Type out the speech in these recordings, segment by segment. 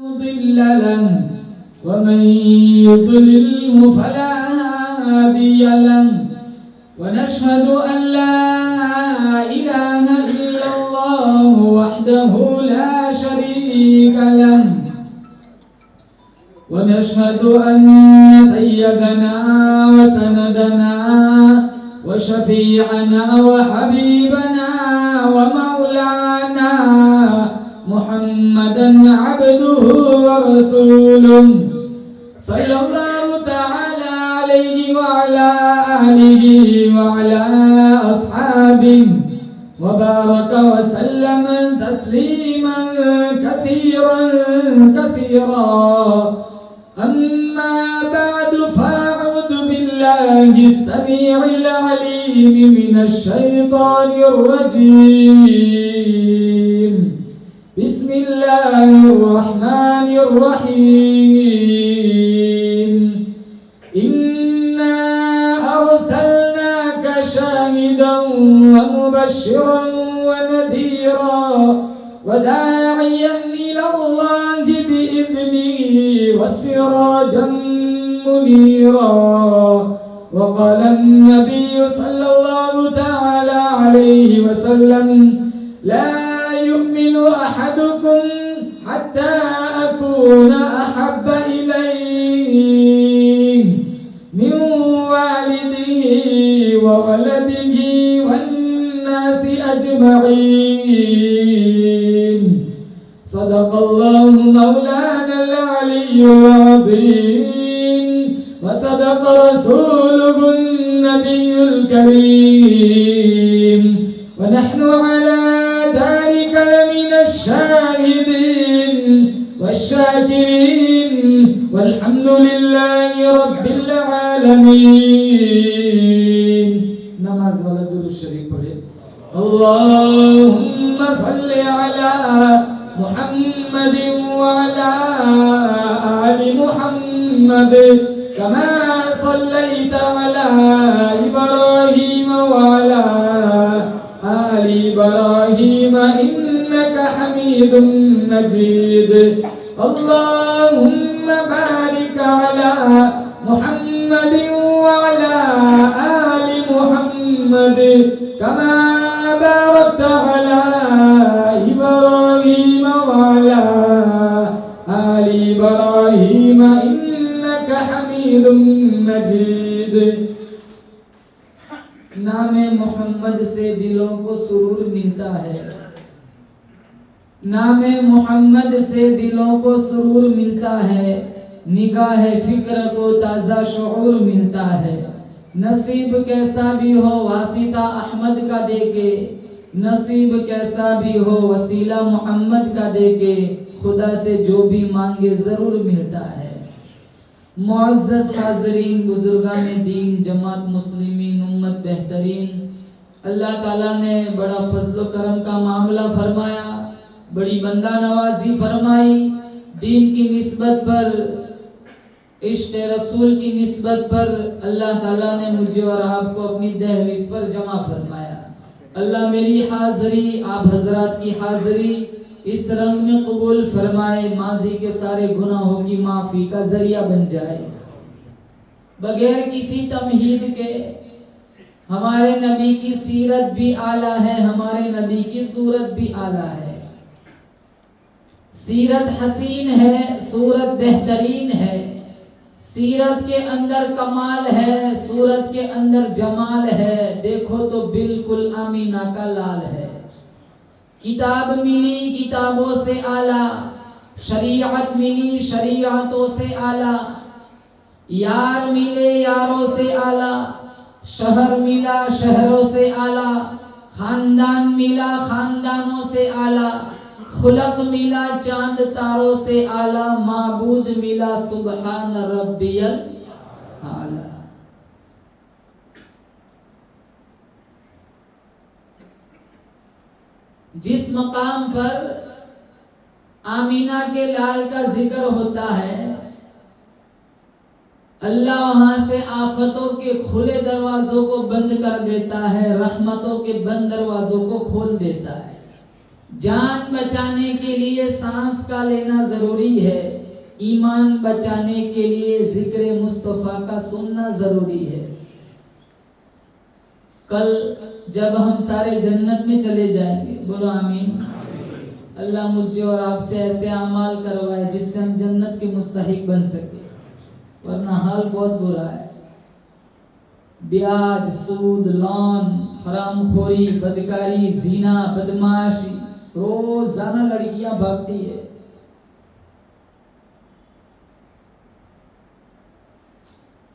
مضل له ومن يضلله فلا هادي له ونشهد أن لا إله إلا الله وحده لا شريك له ونشهد أن سيدنا وسندنا وشفيعنا وحبيبنا ومولانا محمدا عبده ورسوله صلى الله تعالى عليه وعلى آله وعلى أصحابه وبارك وسلم تسليما كثيرا أما بعد فأعوذ بالله السميع العليم من الشيطان الرجيم بسم الله الرحمن الرحيم إنا أرسلناك شاهدا ومبشرا ونذيرا وداعيا إلى الله بإذنه وسراجا منيرا وقال النبي صلى الله تعالى عليه وسلم لا يؤمن أحدكم حتى أكون أحب إليه من والده وولده والناس أجمعين صدق الله مولانا العلي العظيم وصدق رسوله النبي الكريم ونحن على ذلك لمن الشاهدين والشاكرين والحمد لله رب العالمين نماز والا درود شریف پڑھے اللهم صل على محمد وعلى آل محمد كما صليت على إبراهيم وعلى آل إبراهيم إنك حميد مجيد اللهم بارك على محمد وعلى آل محمد كما باركت على إبراهيم وعلى آل إبراهيم إنك حميد مجيد نام محمد سے دلوں کو سرور ملتا ہے نام محمد سے دلوں کو سرور ملتا ہے نگاہ فکر کو تازہ شعور ملتا ہے نصیب کیسا بھی ہو واسطہ احمد کا دے کے نصیب کیسا بھی ہو وسیلہ محمد کا دے کے خدا سے جو بھی مانگے ضرور ملتا ہے معزز حاضرین بزرگان دین جماعت مسلمین امت بہترین اللہ تعالیٰ نے بڑا فضل و کرم کا معاملہ فرمایا بڑی بندہ نوازی فرمائی دین کی نسبت پر عشق رسول کی نسبت پر اللہ تعالیٰ نے مجھے اور آپ کو اپنی دہلیز پر جمع فرمایا اللہ میری حاضری آپ حضرات کی حاضری اس رنگ میں قبول فرمائے ماضی کے سارے گناہوں کی معافی کا ذریعہ بن جائے بغیر کسی تمہید کے ہمارے نبی کی سیرت بھی اعلیٰ ہے ہمارے نبی کی صورت بھی اعلیٰ ہے سیرت حسین ہے صورت بہترین ہے سیرت کے اندر کمال ہے صورت کے اندر جمال ہے دیکھو تو بالکل آمینہ کا لال ہے کتاب ملی کتابوں سے اعلیٰ شریعت ملی شریعتوں سے اعلیٰ یار ملے یاروں سے اعلیٰ شہر ملا شہروں سے اعلیٰ خاندان ملا خاندانوں سے اعلیٰ خلق ملا چاند تاروں سے اعلیٰ معبود ملا سبحان ربی الاعلیٰ جس مقام پر آمینہ کے لال کا ذکر ہوتا ہے اللہ وہاں سے آفتوں کے کھلے دروازوں کو بند کر دیتا ہے رحمتوں کے بند دروازوں کو کھول دیتا ہے جان بچانے کے لیے سانس کا لینا ضروری ہے، ایمان بچانے کے لیے ذکر مصطفیٰ کا سننا ضروری ہے۔ کل جب ہم سارے جنت میں چلے جائیں گے، بولو آمین۔ اللہ مجھے اور آپ سے ایسے اعمال کروائے جس سے ہم جنت کے مستحق بن سکے، ورنہ حال بہت برا ہے۔ بیاج، سود، لون، حرام خوری، بدکاری، زنا، بدمعاشی، روزانہ لڑکیاں بھاگتی ہے۔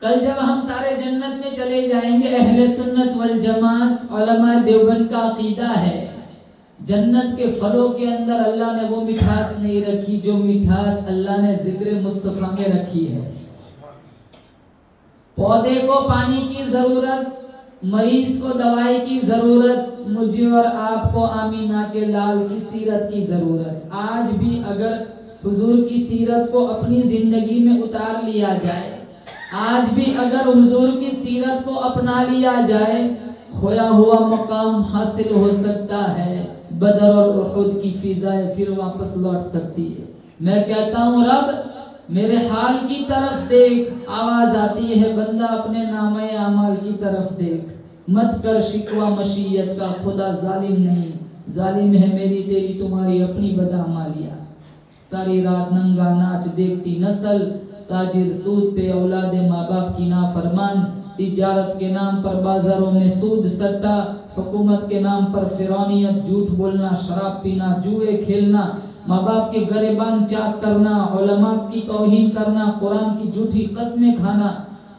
کل جب ہم سارے جنت میں چلے جائیں گے، اہل سنت والجماعت علماء دیوبند کا عقیدہ ہے جنت کے پھلوں کے اندر اللہ نے وہ مٹھاس نہیں رکھی جو مٹھاس اللہ نے ذکر مصطفیٰ میں رکھی ہے۔ پودے کو پانی کی ضرورت، مریض کو دوائی کی ضرورت، مجھے اور آپ کو آمینہ کے لال کی سیرت کی ضرورت۔ آج بھی اگر حضور کی سیرت کو اپنی زندگی میں اتار لیا جائے، آج بھی اگر حضور کی سیرت کو اپنا لیا جائے، کھویا ہوا مقام حاصل ہو سکتا ہے، بدر اور احد کی فضائیں پھر واپس لوٹ سکتی ہے۔ میں کہتا ہوں رب میرے حال کی طرف دیکھ، آواز آتی ہے بندہ اپنے نامہ اعمال کی طرف دیکھ، مت کر شکوہ مشیت کا، خدا ظالم نہیں، ظالم ہے میری تیری تمہاری اپنی بدعمالیاں۔ ساری رات ننگا ناچ دیکھتی نسل، تاجر سود پہ اولاد ماں باپ کی نافرمان، تجارت کے نام پر بازاروں میں سود سٹا، حکومت کے نام پر فرعونیت، جھوٹ بولنا، شراب پینا، جوئے کھیلنا، ماں باپ کے گریبان چاک کرنا، علماء کی توہین کرنا، قرآن کی جھوٹی قسمیں کھانا۔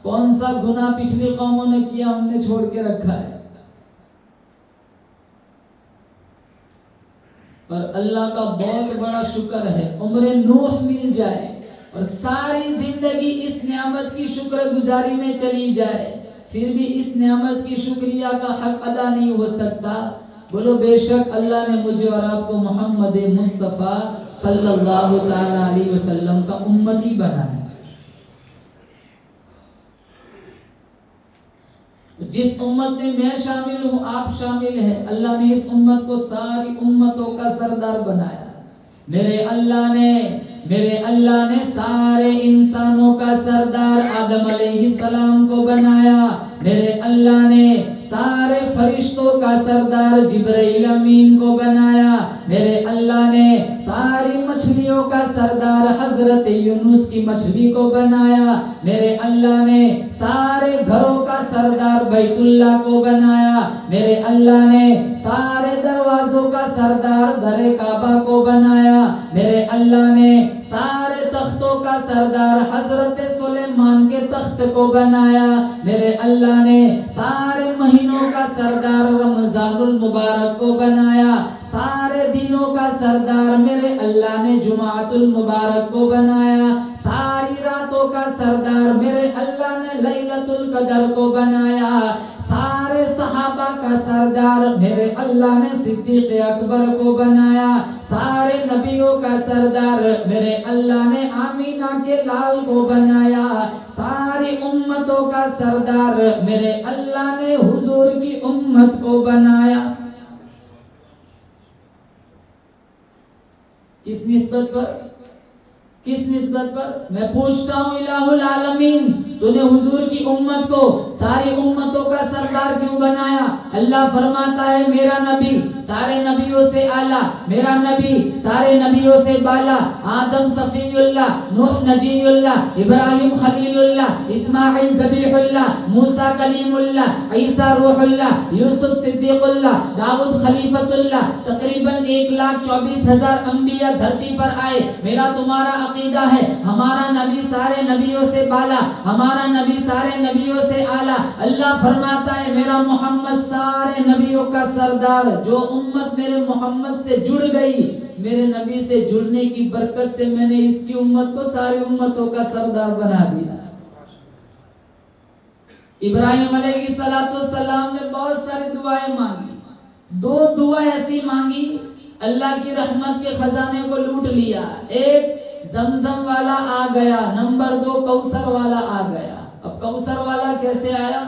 کون سا گناہ پچھلی قوموں نے کیا ہم نے چھوڑ کے رکھا ہے؟ اور اللہ کا بہت بڑا شکر ہے عمر نوح مل جائے اور ساری زندگی اس نعمت کی شکر گزاری میں چلی جائے، پھر بھی اس نعمت کی شکریہ کا حق ادا نہیں ہو سکتا۔ بولو بے شک اللہ نے مجھے اور آپ کو محمد مصطفیٰ صلی اللہ تعالی علیہ وسلم کا امتی بنایا۔ جس امت میں میں شامل ہوں، آپ شامل ہیں، اللہ نے اس امت کو ساری امتوں کا سردار بنایا۔ میرے اللہ نے سارے انسانوں کا سردار آدم علیہ السلام کو بنایا۔ میرے اللہ نے سارے فرشتوں کا سردار جبرائیل امین کو بنایا۔ میرے اللہ نے ساری مچھلیوں کا سردار حضرت یونس کی مچھلی کو بنایا۔ میرے اللہ نے سارے گھروں کا سردار بیت اللہ کو بنایا۔ میرے اللہ نے سارے دروازوں کا سردار در کعبہ کو بنایا۔ میرے اللہ نے سارے تختوں کا سردار حضرت سلیمان کے تخت کو بنایا۔ میرے اللہ نے سارے مہینوں کا سردار رمضان المبارک کو بنایا۔ سارے دنوں کا سردار میرے اللہ نے جمعۃ المبارک کو بنایا۔ ساری راتوں کا سردار میرے اللہ نے لیلۃ القدر کو بنایا۔ سارے صحابہ کا سردار میرے اللہ نے صدیق اکبر کو بنایا۔ سارے نبیوں کا سردار میرے اللہ نے آمینہ کے لال کو بنایا۔ ساری امتوں کا سردار میرے اللہ نے حضور کی امت کو بنایا۔ کس نسبت پر میں پوچھتا ہوں الہ العالمین، تو نے حضور کی امت کو ساری امتوں کا سردار کیوں بنایا؟ اللہ فرماتا ہے میرا نبی سارے نبیوں سے اعلیٰ، میرا نبی سارے نبیوں سے بالا، آدم صفی اللہ، نوح نجی اللہ، ابراہیم خلیل اللہ، اسماعیل ذبیح اللہ، موسیٰ کلیم اللہ، عیسیٰ روح اللہ، یوسف صدیق اللہ، داؤد خلیفۃ اللہ۔ تقریباً 1,24,000 انبیاء دھرتی پر آئے۔ میرا تمہارا عقیدہ ہے ہمارا نبی سارے نبیوں سے بالا، ہمارا نبی سارے نبیوں سے اعلیٰ۔ اللہ فرماتا ہے میرا محمد سارے نبیوں کا سردار۔ جو امت میرے محمد سے جڑ گئی، میرے نبی سے جڑنے کی برکت سے میں نے اس کی امت کو ساری امتوں کا سردار بنا دیا۔ ابراہیم علیہ السلام نے بہت ساری دعائیں مانگی، 2 دعائیں ایسی مانگی اللہ کی رحمت کے خزانے کو لوٹ لیا۔ ایک زمزم والا آ گیا، نمبر 2 کوثر والا آ گیا۔ اب کوثر والا کیسے آیا؟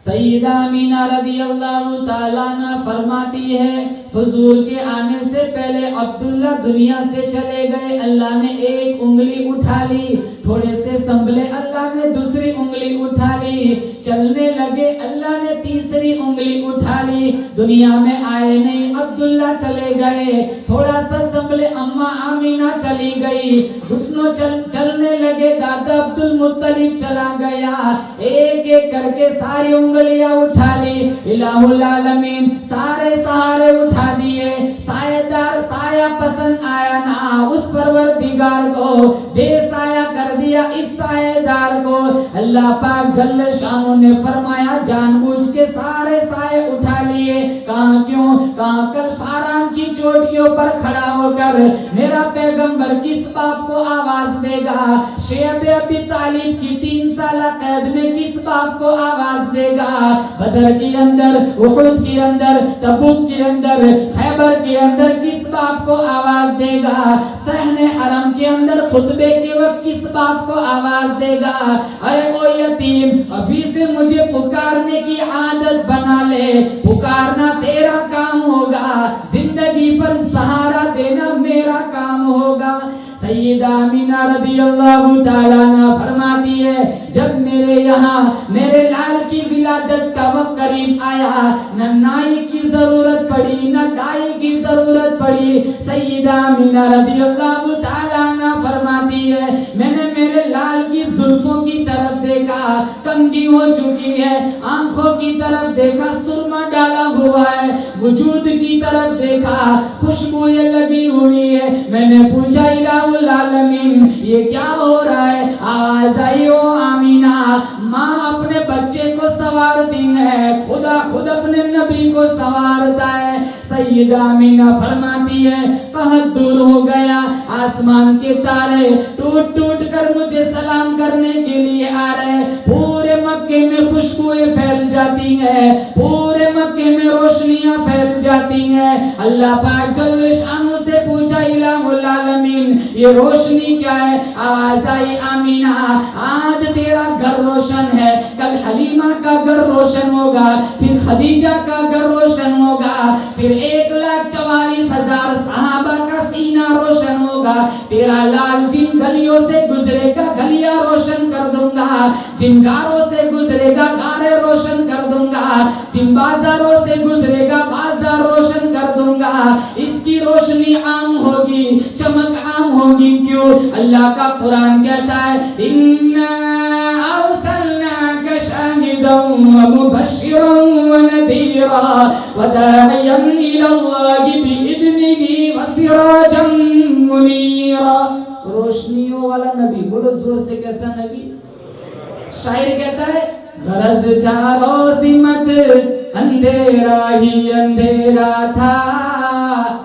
سیدہ آمینہ رضی اللہ تعالیٰ عنہ فرماتی ہے حضور کے آنے سے پہلے عبداللہ دنیا سے چلے گئے، اللہ نے ایک انگلی اٹھا لی، تھوڑے سے سنبھلے، اللہ نے دوسری انگلی اٹھا لی، چلنے لگے، اللہ نے تیسری انگلی اٹھا لی، دنیا میں آئے نہیں، عبداللہ چلے گئے، تھوڑا سا سنبھلے، اماں آمینہ چلی گئی، گھٹنوں چلنے لگے، دادا عبد المطلب چلا گیا، ایک ایک کر کے ساری انگلیاں اٹھا لی، الہ العالمین سارے سہارے اٹھا دیے، سایہ دار سایہ پسند آیا نہ، اس پروردگار کو بے سایہ کر دیا، اس سایہ دار کو اللہ پاک جل شانہ نے فرمایا جان بوجھ کے سارے سائے اٹھا لیے، کہاں کیوں؟ کہاں کل فاران کی چوٹیوں پر کھڑا ہو کر میرا پیغمبر کس باپ کو آواز دے گا، شیب ابی طالب کی 3 سالہ قید میں کس باپ کو آواز دے گا، بدر کے اندر، احد کے اندر، تبوک کے اندر، خیبر کے اندر کس باپ کو آواز دے گا، صحن حرم کے اندر خطبے کے وقت کس باپ کو آواز دے گا، ارے وہ یتیم ابھی سے مجھے پکارنے کی عادت بنا لے، پکارنا تیرا کام ہوگا، زندگی پر سہارا دینا میرا کام ہوگا۔ سیدہ آمینہ رضی اللہ تعالیٰ عنہ فرماتی ہے جب میرے یہاں میرے لال کی ولادت کا وقت قریب آیا، نہ نائی کی ضرورت پڑی نہ دائی کی ضرورت پڑی، سیدہ آمینہ رضی اللہ تعالیٰ عنہ فرماتی ہے میں نے میرے لال کی زلفوں کی طرف دیکھا، کنگھی ہو چکی ہے، آنکھوں کی طرف دیکھا، سرما ڈالا ہوا ہے، وجود کی طرف دیکھا، خوشبوئیں لگی ہوئی ہے، میں نے پوچھا الہ العالمین یہ کیا ہو رہا ہے، آواز آئی او آمینہ ماں اپنے بچے کو سنوارتی ہے، خدا خود اپنے نبی کو سنوارتا ہے۔ سیدہ آمینہ فرماتی ہے قحط دور ہو گیا، آسمان کے تارے ٹوٹ ٹوٹ کر مجھے سلام کرنے کے لیے آ رہے، پورے مکے میں خوشبوئیں پھیل جاتی ہیں، پورے مکے میں روشنیاں پھیل جاتی ہیں، اللہ پاک جل شانہ سے پوچھا الہ العالمین یہ روشنی کیا ہے، آواز آئی آمینہ آج تیرا گھر روشن ہے، کل حلیمہ کا گھر روشن ہوگا، پھر خدیجہ کا گھر روشن ہوگا، پھر 1,44,000 صحابہ کا سینہ روشن ہوگا، تیرا لال جن گلیوں سے گزرے گا گلیاں روشن کر دوں گا، جن گاروں سے گزرے گا گارے روشن کر دوں گا، جن بازاروں سے گزرے گا بازار روشن کر دوں گا، اس کی روشنی عام ہوگی، چمک عام ہوگی، کیوں؟ اللہ کا قرآن کہتا ہے اِنَّا أَرْسَلْنَاكَ شَاهِدًا وَمُبَشِّرًا وَنَذِيرًا وَدَاعِيًا إِلَى اللَّهِ بِإِذْنِهِ وَسِرَاجًا مُنِيرًا، روشنیوں والا نبی، بولو زور سے کیسا نبی؟ شاعر کہتا ہے غرض چاروں سمت اندھیرا ہی اندھیرا تھا،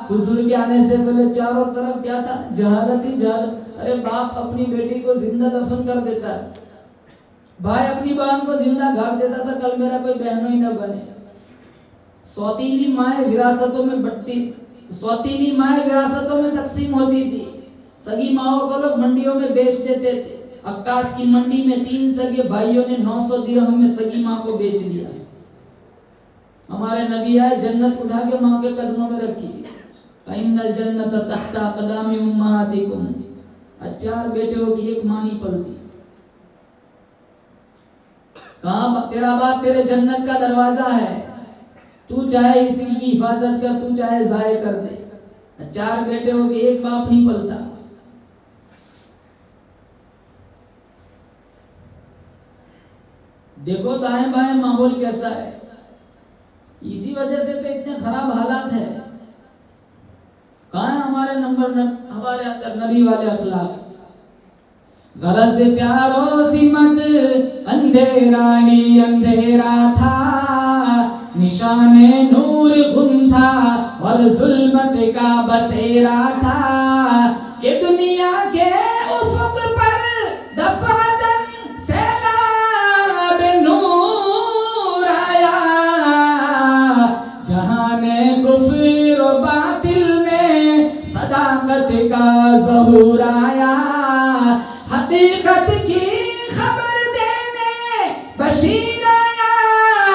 حضور کے آنے سے پہلے چاروں طرف کیا تھا؟ جہالت ہی جہالت۔ ارے باپ اپنی بیٹی کو زندہ دفن کر دیتا ہے، بھائی اپنی بہن کو زندہ گاڑ دیتا تھا، کل میرا کوئی بہنوں ہی نہ بنے، سوتیلی مائیں وراثتوں میں بٹتی، سوتیلی مائیں وراثتوں میں تقسیم ہوتی تھی، سگی ماؤں کو لوگ منڈیوں میں بیچ دیتے تھے، عکاس کی منڈی میں 3 سگے بھائیوں نے 900 درہم میں سگی ماں کو بیچ دیا۔ ہمارے نبی آئے جنت اٹھا کے ماں کے قدموں میں رکھی، فَإِنَّ الْجَنَّةَ تَحْتَ أَقْدَامِ أُمَّهَاتِكُمْ، 4 بیٹوں کی ایک ماں نہیں پلتی، کہاں تیرا باپ تیرے جنت کا دروازہ ہے، تو چاہے اسی کی حفاظت کر، تو چاہے ضائع کر دے، 4 بیٹے ہو کے ایک باپ نہیں پلتا۔ دیکھو دائیں بائیں ماحول کیسا ہے، اسی وجہ سے تو اتنے خراب حالات ہے، کہاں ہمارے ہمارے نبی والے اخلاق؟ غرض چاروں سمت اندھیرا ہی اندھیرا تھا، نشان نور گم تھا اور ظلمت کا بسیرا تھا، کہ دنیا کے افق پر دفعتاً سیلاب نور آیا، جہان کفر و باطل میں صداقت کا ظہور آیا، حقیقت کی خبر دینے بشیر آیا،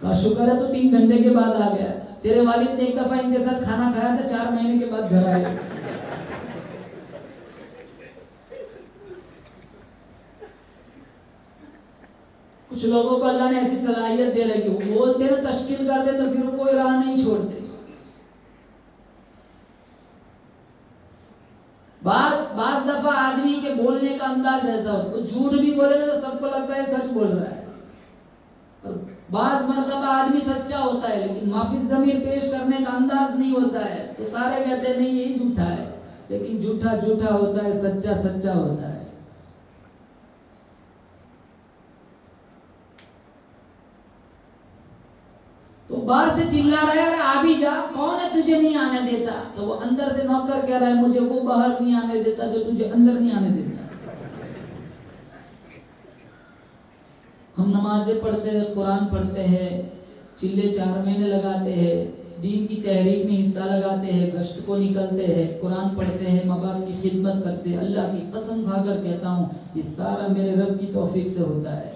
کہا شکر ہے تو 3 گھنٹے کے بعد آ گیا. تیرے والد نے ایک دفعہ ان کے ساتھ کھانا کھایا تھا, 4 مہینے کے بعد گھر آئے. کچھ لوگوں کو اللہ نے ایسی صلاحیت دے رکھی, وہ بولتے نا تشکیل کرتے تو پھر کوئی راہ نہیں چھوڑتے. بعض دفعہ آدمی کے بولنے کا انداز ایسا ہوتا ہے, وہ جھوٹ بھی بولے نا تو سب کو لگتا ہے سچ بول رہا ہے. اور بعض مرتبہ آدمی سچا ہوتا ہے لیکن معافی ضمیر پیش کرنے کا انداز نہیں ہوتا ہے, تو سارے کہتے ہیں نہیں یہی جھوٹا ہے, لیکن جھوٹا جھوٹا ہوتا ہے, سچا سچا ہوتا ہے. تو باہر سے چلا رہا ہے, ارے آ بھی جا, کون ہے تجھے نہیں آنے دیتا؟ تو وہ اندر سے نوکر کہہ رہا ہے مجھے وہ باہر نہیں آنے دیتا جو تجھے اندر نہیں آنے دیتا. ہم نمازیں پڑھتے ہیں, قرآن پڑھتے ہیں, چلے 4 مہینے لگاتے ہیں, دین کی تحریک میں حصہ لگاتے ہیں, گشت کو نکلتے ہیں, قرآن پڑھتے ہیں, ماں باپ کی خدمت کرتے ہیں. اللہ کی قسم کھا کر کہتا ہوں یہ سارا میرے رب کی توفیق سے ہوتا ہے.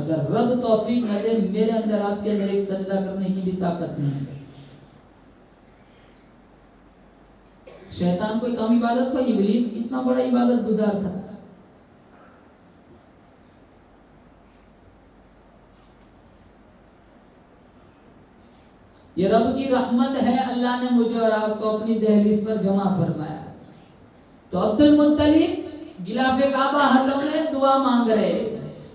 اگر رب توفیق نہ دے, میرے اندر آپ کے اندر ایک سجدہ کرنے کی بھی طاقت نہیں ہے. شیطان کوئی کم عبادت تھا؟ ابلیس اتنا بڑا عبادت گزار تھا. یہ رب کی رحمت ہے, اللہ نے مجھے اور آپ کو اپنی دہلیز پر جمع فرمایا. تو عبد المطلب غلاف کعبہ حلق میں دعا مانگ رہے.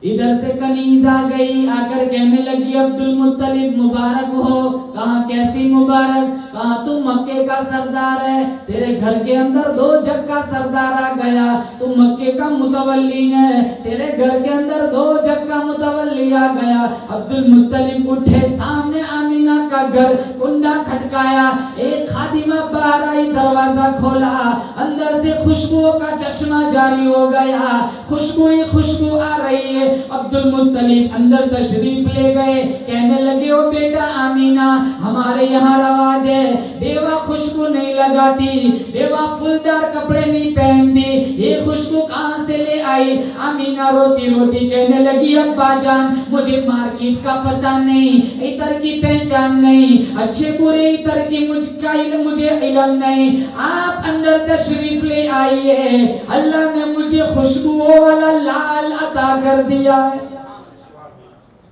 ادھر سے کنیز آ گئی, آ کر کہنے لگی عبد المطلب مبارک ہو. کہاں کیسی مبارک؟ کہاں تم مکے کا سردار ہے, تیرے گھر کے اندر 2 جگ کا سردار آ گیا, تم مکے کا متولی ہے, تیرے گھر کے اندر 2 جگ کا متولی آ گیا. عبد المطلب اٹھے, سامنے آمینہ کا گھر, کنڈا کھٹکایا, ایک خادمہ باہر آئی, دروازہ کھولا, اندر سے خوشبو کا چشمہ جاری ہو گیا, خوشبو ہی خوشبو آ رہی ہے. عبد المطلب اندر تشریف لے گئے, کہنے لگے او بیٹا آمینہ, ہمارے یہاں رواج ہے بیوہ خوشبو نہیں لگاتی, بیوہ پھولدار کپڑے نہیں پہنتی, یہ خوشبو کہاں سے لے آئی؟ آمینہ روتی روتی کہنے لگی ابا جان مجھے مارکیٹ کا پتہ نہیں, عطر کی پہچان نہیں, اچھے برے عطر کی مجھے علم نہیں, آپ اندر تشریف لے آئیے, اللہ نے مجھے خوشبو والا لال عطا کر دیا ہے.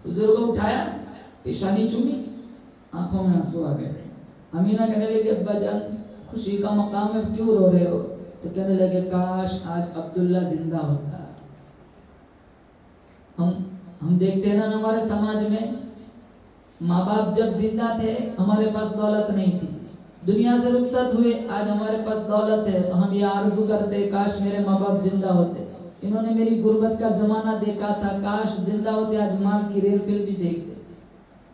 بزرگوں اٹھایا, پیشانی چومی, آنکھوں میں آنسو آ گئے. امینہ کہنے لگے ابا جان خوشی کا مقام ہے, کیوں رو رہے ہو؟ تو کہنے لگے کاش آج عبداللہ زندہ ہوتا. ہم دیکھتے ہیں نا ہمارے سماج میں, ماں باپ جب زندہ تھے ہمارے پاس دولت نہیں تھی, دنیا سے رخصت ہوئے, آج ہمارے پاس دولت ہے تو ہم یہ آرزو کرتے کاش میرے ماں باپ زندہ ہوتے. انہوں نے میری غربت کا زمانہ دیکھا تھا, کاش زندہ ہوتے آج ماں کی ریل پل بھی دیکھتے.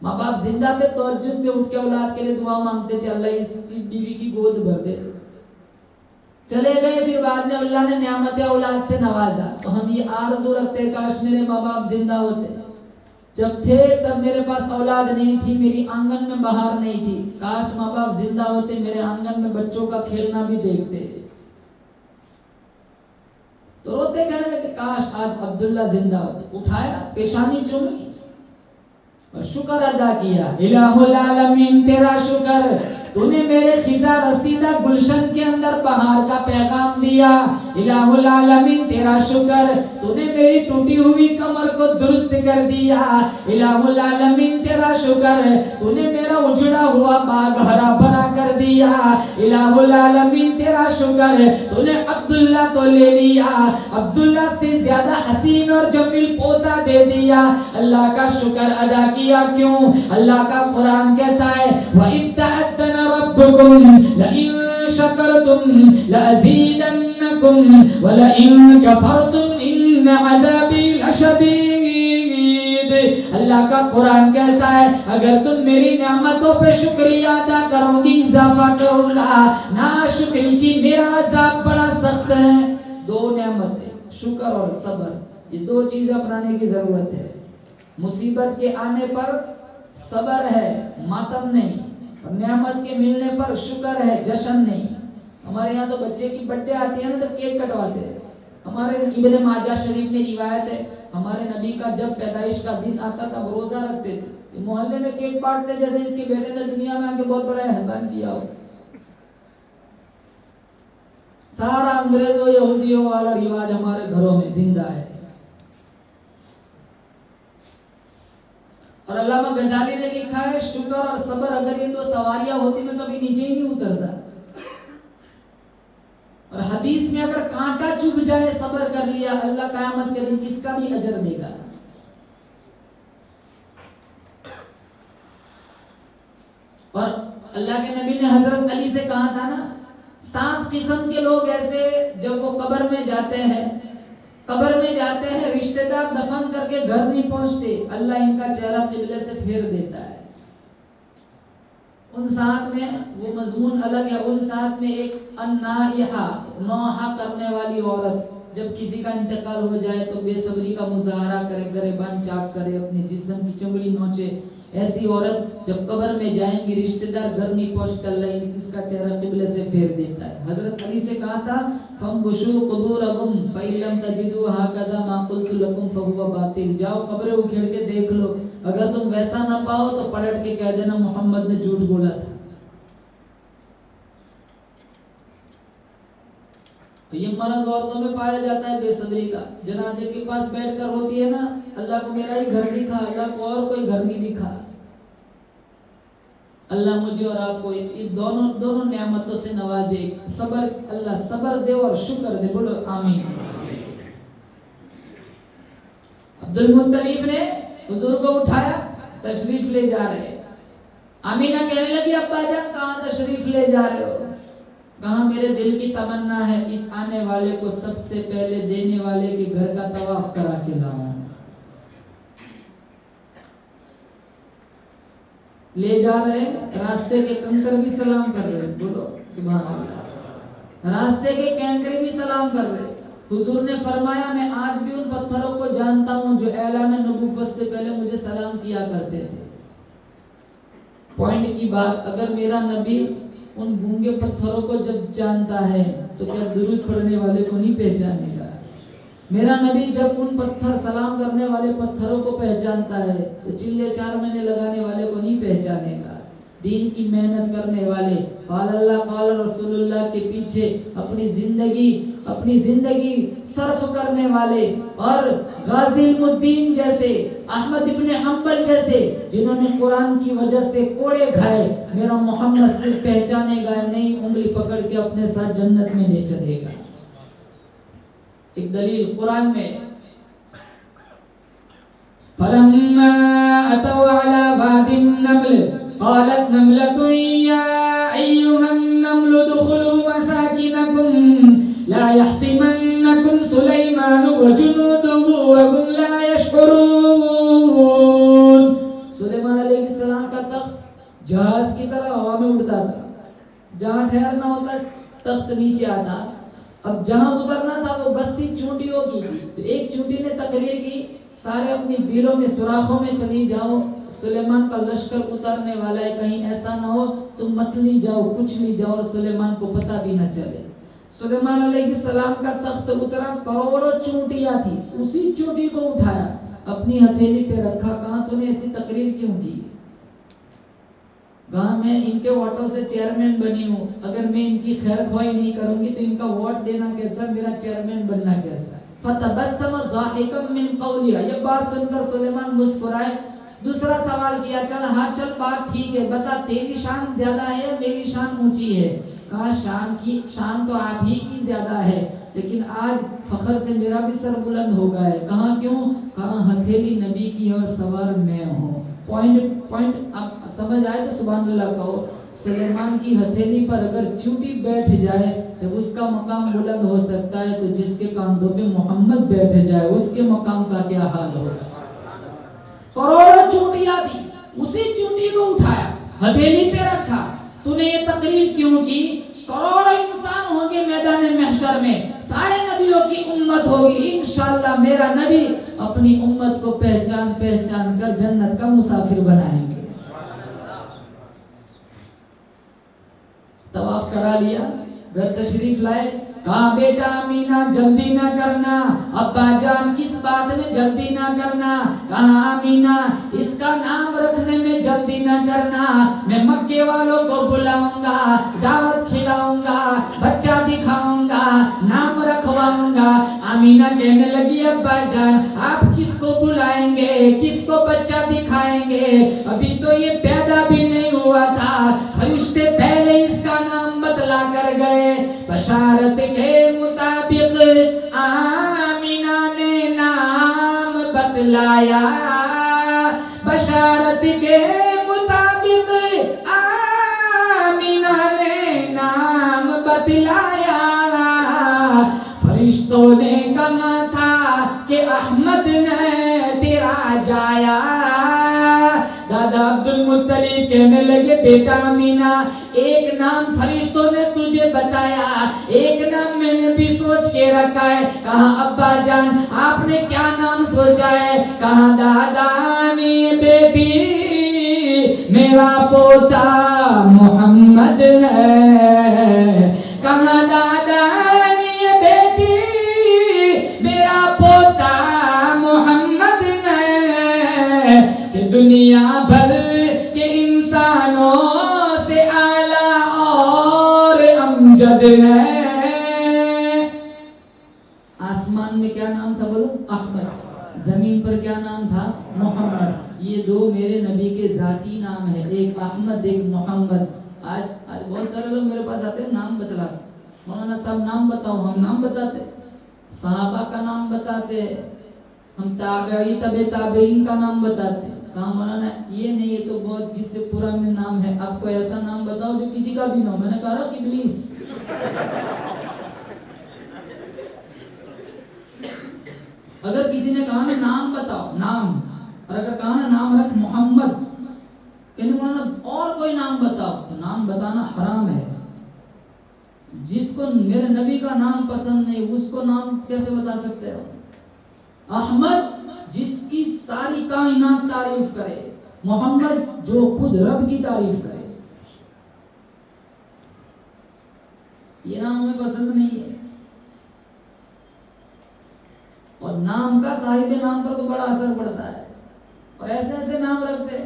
ماں باپ زندہ تھے تہجد میں اٹھ کے اولاد کے لیے دعا مانگتے تھے, اللہ اس کی بیوی کی گود بھر دے. چلے گئے, پھر بعد میں اللہ نے نعمت اولاد سے نوازا, تو ہم یہ آرزو رکھتے کاش میرے ماں باپ زندہ ہوتے. جب تھے تب میرے پاس اولاد نہیں تھی, میری آنگن میں بہار نہیں تھی, کاش ماں باپ زندہ ہوتے, میرے آنگن میں بچوں کا کھیلنا بھی دیکھتے. تو روتے کہنے لگے کاش آج عبداللہ زندہ ہوتے. اٹھایا, پیشانی چومی اور شکر ادا کیا, الہ العالمین تیرا شکر, تو نے میرے خزاں رسیدہ گلشن کے اندر بہار کا پیغام دیا. الہ العالمین تیرا شکر, تو نے میری ٹوٹی ہوئی کمر کو درست کر دیا. الہ العالمین تیرا شکر, تو نے میرا اجڑا ہوا باغ ہرا بھرا کر دیا. الہ العالمین تیرا شکر, تو نے عبداللہ تو لے لیا, عبداللہ سے زیادہ حسین اور جمیل پوتا دے دیا. اللہ کا شکر ادا کیا. کیوں؟ اللہ کا قرآن کہتا ہے وَإِذْ تَأَذَّنَ رَبُّكُمْ لَئِن شَكَرْتُمْ لَأَزِيدَنَّكُمْ وَلَئِن كَفَرْتُمْ إِنَّ عَذَابِي لَشَدِيدٌ. اللہ کا قرآن کہتا ہے اگر تم میری نعمتوں پہ شکریہ ادا کرو گی اضافہ کروں گا, ناشکری کی میرا عذاب بڑا سخت ہے. 2 نعمتیں, شکر اور صبر, یہ 2 چیزیں اپنانے کی ضرورت ہے. مصیبت کے آنے پر صبر ہے, ماتم نہیں, اور نعمت کے ملنے پر شکر ہے, جشن نہیں. ہمارے یہاں تو بچے کی برتھڈے آتی ہے نا تو کیک کٹواتے ہیں. ہمارے ابن ماجہ شریف میں روایت ہے ہمارے نبی کا جب پیدائش کا دن آتا تھا وہ روزہ رکھتے تھے, محلے میں کیک بانٹتے جیسے اس کے بیٹے نے دنیا میں آ کے بہت بڑا احسان کیا ہو. سارا انگریزوں یہودیوں والا رواج ہمارے گھروں میں زندہ ہے. اور علامہ غزالی نے لکھا ہے شکر اور صبر اگر یہ دو سواریاں ہوتی میں کبھی نیچے ہی نہیں اترتا. اور حدیث میں اگر کانٹا چبھ جائے صبر کر لیا اللہ قیامت کے دن اس کا بھی اجر دے گا. اور اللہ کے نبی نے حضرت علی سے کہا تھا نا 7 قسم کے لوگ ایسے جب وہ قبر میں جاتے ہیں رشتہ دار دفن کر کے گھر نہیں پہنچتے اللہ ان کا چہرہ قبلے سے پھیر دیتا ہے. ان 7 میں وہ مضمون الگ ہے. ان 7 میں ایک النائحہ نوحہ کرنے والی عورت جب کسی کا انتقال ہو جائے تو بے صبری کا مظاہرہ کرے گریبان چاک کرے اپنے جسم کی چمڑی نوچے. ایسی عورت جب قبر میں جائیں گی رشتہ دار گھر نہیں پہنچتا اللہ اس کا چہرہ قبلے سے پھیر دیتا ہے. حضرت علی سے کہا تھا فَانْبُشُوا قُبُورَهُمْ فَإِن لَّمْ تَجِدُوا هَكَذَا مَا قُلْتُ لَكُمْ فَهُوَ بَاطِلٌ. جاؤ قبریں اکھیڑ کے دیکھ لو اگر تم ویسا نہ پاؤ تو پلٹ کے کہہ دینا محمد نے جھوٹ بولا تھا. یہ مرض عورتوں میں پایا جاتا ہے بے صبری کا. جنازے کے پاس بیٹھ کر روتی ہے نا اللہ کو میرا ہی گھر دکھا اللہ کو اور کوئی گھر نہیں دکھا. اللہ مجھے اور آپ کو دونوں نعمتوں سے نوازے. صبر اللہ صبر دے اور شکر دے. بولو آمین. عبد المطلب نے حضور کو اٹھایا تشریف لے جا رہے. آمینہ کہنے لگی ابا جان کہاں تشریف لے جا رہے ہو؟ کہاں میرے دل کی تمنا ہے اس آنے والے کو سب سے پہلے دینے والے کے گھر کا طواف کرا کے لاؤں. لے جا رہے راستے کے کنکر بھی سلام کر رہے. بولو سبحان اللہ. راستے کے کنکر بھی سلام کر رہے. حضور نے فرمایا میں آج بھی ان پتھروں کو جانتا ہوں جو اعلان نبوت سے پہلے مجھے سلام کیا کرتے تھے. پوائنٹ کی بات اگر میرا نبی ان گونگے پتھروں کو جب جانتا ہے تو کیا درود پڑھنے والے کو نہیں پہچانے گا؟ میرا نبی جب ان پتھر سلام کرنے والے پتھروں کو پہچانتا ہے تو چلے 4 مہینے لگانے والے کو نہیں پہچانے گا. دین کی محنت کرنے والے قال اللہ قال رسول اللہ کے پیچھے اپنی زندگی صرف کرنے والے اور غازی الدین جیسے احمد ابن حنبل جیسے جنہوں نے قرآن کی وجہ سے کوڑے کھائے میرا محمد صرف پہچانے گا نہیں انگلی پکڑ کے اپنے ساتھ جنت میں لے چلے گا. ایک دلیل قرآن میں فَلَمَّا أَتَوْا عَلَى وَادِ النَّمْلِ قَالَتْ نَمْلَةٌ يَا أَيُّهَا النَّمْلُ ادْخُلُوا مَسَاكِنَكُمْ لَا يَحْطِمَنَّكُمْ سُلَيْمَانُ وَجُنُودُهُ وَهُمْ لَا يَشْعُرُونَ. سلیمان علیہ السلام کا تخت جہاز کی طرح ہوا میں اڑتا تھا. جہاں ٹھہرنا ہوتا تخت نیچے آتا. اب جہاں اترنا تھا وہ بستی چونٹیوں کی تھی. تو ایک چونٹی نے تقریر کی سارے اپنی بیلوں میں سوراخوں میں چلی جاؤ سلیمان کا لشکر اترنے والا ہے کہیں ایسا نہ ہو تم مسلی جاؤ کچھ نہیں جاؤ اور سلیمان کو پتہ بھی نہ چلے. سلیمان علیہ السلام کا تخت اترا کروڑوں چونٹیاں تھی. اسی چونٹی کو اٹھایا اپنی ہتھیلی پہ رکھا. کہاں تو نے ایسی تقریر کیوں کی؟ کہاں میں ان کے ووٹوں سے چیئرمین بنی ہوں اگر میں ان کی خیر خواہی نہیں کروں گی تو ان کا ووٹ دینا کیسا میرا چیئرمین بننا کیسا. فتبسم ضاحكا من قولها. یہ بات سن کر سلیمان مسکرائے. دوسرا سوال کیا چل ہاں چل بات ٹھیک ہے بتا تیری شان زیادہ ہے یا میری شان اونچی ہے؟ کہا شان تو آپ ہی کی زیادہ ہے لیکن آج فخر سے میرا بھی سر بلند ہو گیا ہے. کہاں کیوں؟ کہاں ہتھیلی نبی کی اور سوار میں ہوں. پوائنٹ آپ سمجھ آئے تو سبحان اللہ کہو. سلیمان کی ہتھیلی پر اگر چونٹی بیٹھ جائے جب اس کا مقام بلند ہو سکتا ہے تو جس کے کاندھوں پہ محمد بیٹھ جائے اس کے مقام کا کیا حال ہوگا. کروڑوں چونٹیاں تھی اسی چونٹی کو اٹھایا ہتھیلی پہ رکھا. تو نے یہ تقریر کیوں کی؟ کروڑوں انسان ہوں گے میدان محشر میں سارے نبیوں کی امت ہوگی. انشاءاللہ میرا نبی اپنی امت کو پہچان کر جنت کا مسافر بنائیں گے. طواف کرا لیا گھر تشریف لائے کہا بیٹا آمینہ جلدی نہ کرنا، ابا جان کس بات میں جلدی نہ کرنا؟ کہا آمینہ اس کا نام رکھنے میں جلدی نہ کرنا، میں مکے والوں کو بلاؤں گا، دعوت کھلاؤں گا، بچہ دکھاؤں گا، نام رکھواؤں گا۔ آمینہ کہنے لگی ابا جان آپ کس کو بلائیں گے، کس کو بچہ دکھائیں گے؟ ابھی تو یہ پیدا بھی نہیں ہوا تھا، فرشتے پہلے اس کا نام بتلا کر گئے۔ بشارت کے مطابق آمینہ نے نام بتلایا، بشارت کے مطابق آمینہ نے نام بتلایا۔ فرشتوں نے کہا تھا کہ احمد نے تیرا جایا۔ دادا عبد المطلب کہنے لگے بیٹا آمینہ ایک نام فرشتوں نے تجھے بتایا، ایک نام میں نے بھی سوچ کے رکھا ہے۔ کہا ابا جان آپ نے کیا نام سوچا ہے؟ کہا دادا نے بیٹی میرا پوتا محمد ہے۔ کہا دادا نے بیٹی میرا پوتا محمد ہے، کہ دنیا بھر کے انسانوں سے اعلیٰ اور امجد ہے۔ آسمان میں کیا نام تھا بولو؟ احمد۔ زمین پر کیا نام تھا؟ محمد۔ یہ دو میرے نبی کے ذاتی نام ہے، ایک احمد ایک محمد۔ آج بہت سارے لوگ میرے پاس آتے ہیں نام بتلاتے، مولانا صاحب نام بتاؤ، ہم نام بتاتے، صحابہ کا نام بتاتے، ہم تابعی تبع تابعین کا نام بتاتے۔ کہا مولانا یہ نہیں، یہ تو بہت جس سے پرانے نام ہے، آپ کو ایسا نام بتاؤ جو کسی کا بھی نہ ہو۔ میں نے کہا ابلیس۔ اگر کسی نے کہا نا نام بتاؤ، نام، اور اگر کہا نا نام رکھ محمد، کہنے مولانا اور کوئی نام بتاؤ، تو نام بتانا حرام ہے۔ جس کو میرے نبی کا نام پسند نہیں اس کو نام کیسے بتا سکتے ہو؟ احمد جس کی ساری کائنات تعریف کرے، محمد جو خود رب کی تعریف کرے۔ یہ نام ہمیں پسند نہیں ہے، اور نام کا صاحب نام پر تو بڑا اثر پڑتا ہے، اور ایسے ایسے نام رکھتے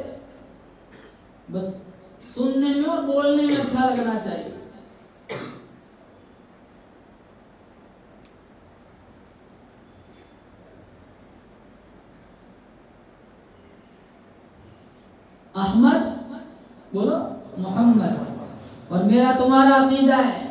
بس سننے میں اور بولنے میں اچھا لگنا چاہیے۔ احمد بولو محمد، اور میرا تمہارا عقیدہ ہے،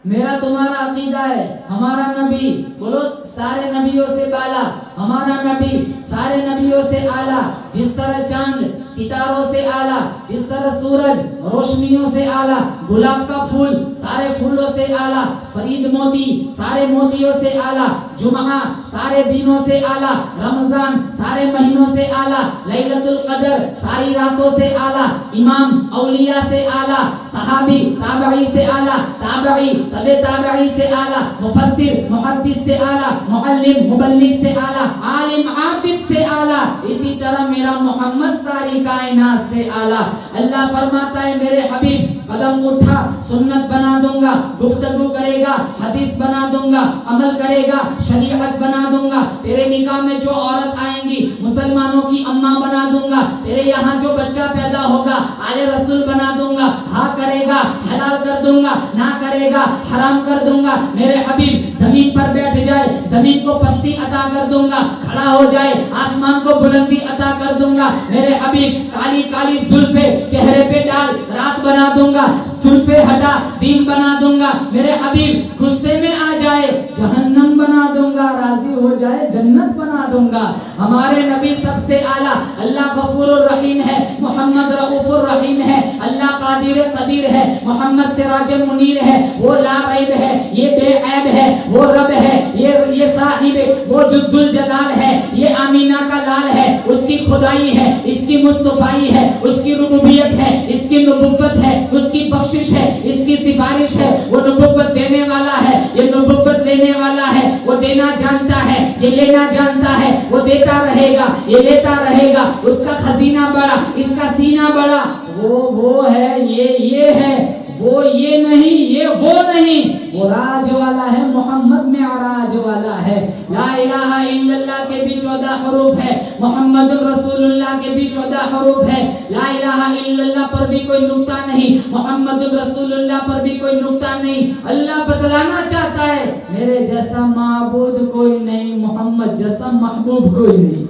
میرا تمہارا عقیدہ ہے ہمارا نبی بولو سارے نبیوں سے بالا، ہمارا نبی سارے نبیوں سے اعلیٰ، جس طرح چاند ستاروں سے اعلیٰ، جس طرح سورج روشنیوں سے اعلیٰ، گلاب کا پھول سارے پھولوں سے اعلیٰ، فرید موتی سارے موتیوں سے اعلیٰ، جمعہ سارے دنوں سے اعلیٰ، رمضان سارے مہینوں سے اعلیٰ، لیلۃ القدر ساری راتوں سے اعلیٰ، امام اولیاء سے اعلیٰ، صحابی تابعی سے اعلیٰ، تابعی تبع تابعی سے اعلیٰ، مفسر محدث سے اعلیٰ، معلم مبلغ سے اعلیٰ، عالم عابد سے اعلیٰ، اسی طرح میرا محمد ساری کائنات سے اعلیٰ۔ اللہ فرماتا ہے میرے حبیب قدم اٹھا سنت بنا دوں گا، گفتگو کرے گا حدیث بنا دوں گا، عمل کرے گا شریعت بنا دوں گا، تیرے نکاح میں جو عورت آئیں گی مسلمانوں کی اماں بنا دوں گا، تیرے یہاں جو بچہ پیدا ہوگا آل رسول بنا دوں گا، ہاں کرے گا حلال کر دوں گا، نہ کرے گا حرام کر دوں گا۔ میرے حبیب زمین پر بیٹھ جائے زمین کو پستی عطا کر دوں گا، کھڑا ہو جائے آسمان کو بلندی عطا کر دوں گا۔ میرے حبیب کالی کالی زلفیں چہرے پہ ڈال رات بنا دوں گا، زلفیں ہٹا دین بنا دوں گا۔ میرے حبیب غصے میں آ جائے جہنم بنا دوں گا، راضی ہو جائے جنت بنا دوں گا۔ ہمارے نبی سب سے اعلیٰ، اللہ غفور الرحیم ہے، محمد رؤوف الرحیم ہے، اللہ قادر قدیر ہے، محمد سراج منیر ہے، وہ لا ریب ہے، یہ بے عیب ہے، وہ رب ہے، یہ صاحب وہ جد الجلال ہے، یہ آمینہ کا لال ہے، اس کی خدائی ہے، اس کی مصطفائی ہے، اس کی ربوبیت ہے، اس کی نبوت ہے، اس کی بخشش ہے، اس کی سفارش ہے، وہ نبوت دینے والا ہے، یہ نبوت لینے والا ہے، وہ دینا جانتا ہے، یہ لینا جانتا ہے، وہ دیتا رہے گا، یہ لیتا رہے گا، اس کا خزینہ بڑا، اس کا سینہ بڑا، وہ ہے یہ ہے وہ یہ نہیں یہ وہ نہیں، وہ راج والا ہے، محمد میں راج والا ہے۔ لا الہ الا اللہ کے بھی 14 حروف ہے، محمد رسول اللہ کے بھی 14 حروف ہے۔ لا الہ الا اللہ پر بھی کوئی نقطہ نہیں، محمد رسول اللہ پر بھی کوئی نقطہ نہیں۔ اللہ بتلانا چاہتا ہے میرے جیسا معبود کوئی نہیں، محمد جیسا محبوب کوئی نہیں۔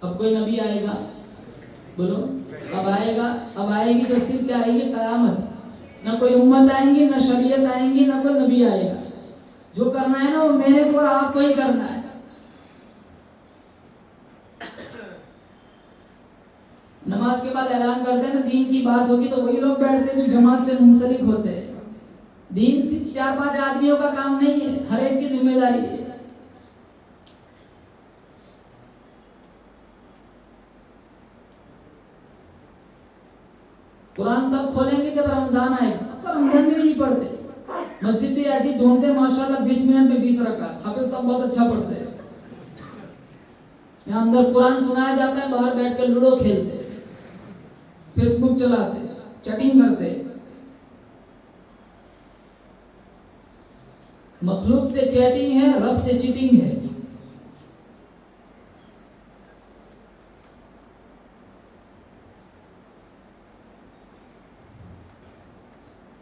اب کوئی نبی آئے گا، بولو اب آئے گا، اب آئے گی تو صرف کیا آئے گی؟ قیامت۔ نہ کوئی امت آئیں گی، نہ شریعت آئیں گی، نہ کوئی نبی آئے گا۔ جو کرنا ہے نا وہ میرے کو اور آپ کو ہی کرنا ہے۔ نماز کے بعد اعلان کرتے ہیں نا دین کی بات ہوگی تو وہی لوگ بیٹھتے ہیں جو جماعت سے منسلک ہوتے ہیں۔ دین صرف 4-5 آدمیوں کا کام نہیں ہے، ہر ایک کی ذمہ داری ہے۔ قرآن تب کھولیں گے جب رمضان آئے گا، اب تو رمضان میں بھی نہیں پڑھتے۔ مسجد بھی ایسی ڈھونڈتے ماشاءاللہ 20 منٹ میں 20 رکعت، حافظ صاحب بہت اچھا پڑھتے ہیں۔ یہاں اندر قرآن سنایا جاتا ہے، باہر بیٹھ کے لوڈو کھیلتے، فیس بک چلاتے، چیٹنگ کرتے۔ مخلوق سے چیٹنگ ہے، رب سے چیٹنگ ہے۔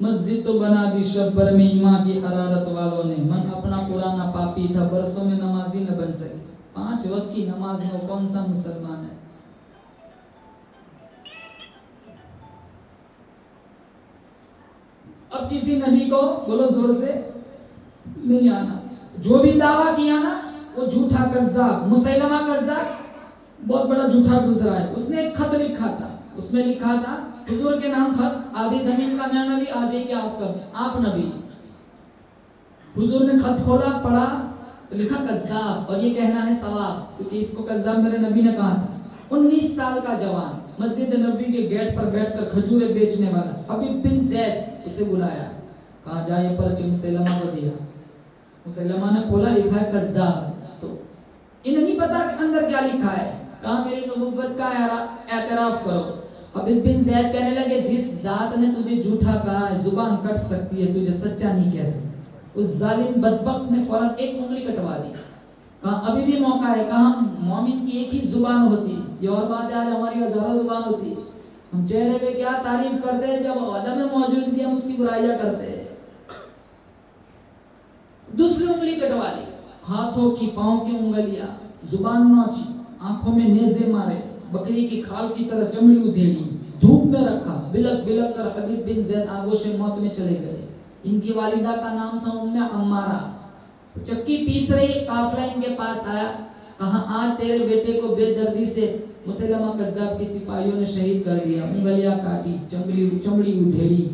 مسجد تو بنا دی شب بھر میں ایمان کی حرارت والوں نے، من اپنا پرانا پاپی تھا برسوں میں نمازی نہ بن سکے۔ 5 وقت کی نماز میں وہ کون سا مسلمان ہے؟ اب کسی نبی کو بولو زور سے نہیں آنا، جو بھی دعویٰ کیا نا وہ جھوٹا کذاب، مسیلمہ کذاب بہت بڑا جھوٹا گزرا ہے۔ اس نے ایک خط لکھا تھا، اس میں لکھا تھا حضور کے نام خط، آدھی زمین کا میں نبی، آدھی کے آپ نبی۔ حضور نے خط کھولا، پڑھا تو لکھا کذاب، اور یہ کہنا ہے ثواب، کیونکہ اس کو کذاب میرے نبی نے کہا تھا۔ 19 سال کا جوان مسجد نبوی کے گیٹ پر بیٹھ کر کھجورے بیچنے والا حبیب بن زید، اسے بلایا، کہا جا یہ پرچہ مسیلمہ کو دیا۔ مسیلمہ نے کھولا، لکھا ہے کذاب۔ تو انہیں نہیں پتا کہ اندر کیا لکھا ہے، کہا میری نبوت کا اعتراف کرو۔ حبیب بن زید کہنے لگے جس ذات نے تجھے جھوٹا کہا ہے زبان کٹ سکتی ہے، تجھے سچا نہیں کہہ سکتی۔ اس ظالم بدبخت نے فوراً ایک انگلی کٹوا دی، کہا ابھی بھی موقع ہے، کہا مومن کی ایک ہی زبان ہوتی، یہ اور بات ہے آج ہماری ہزاروں زبان ہوتی ہے۔ ہم چہرے پہ کیا تعریف کرتے ہیں، جب عدم موجود بھی ہم اس کی برائیاں کرتے ہیں۔ دوسری انگلی کٹوا دی، ہاتھوں کی پاؤں کی انگلیاں، زبان نوچی، آنکھوں میں نیزے مارے، بکری کی کھال کی طرح چمڑی ادھیڑی، دھوپ میں رکھا، بلک بلک کر حبیب بن زید آغوش موت میں چلے گئے۔ ان کی والدہ کا نام تھا ام عمارہ۔ چکی پیس رہی، قافلہ ان کے پاس آیا، کہا آج تیرے بیٹے کو بے دردی سے مسیلمہ کذاب کی سپاہیوں نے شہید کر دیا، انگلیاں کاٹی، چمڑی ادھیڑی،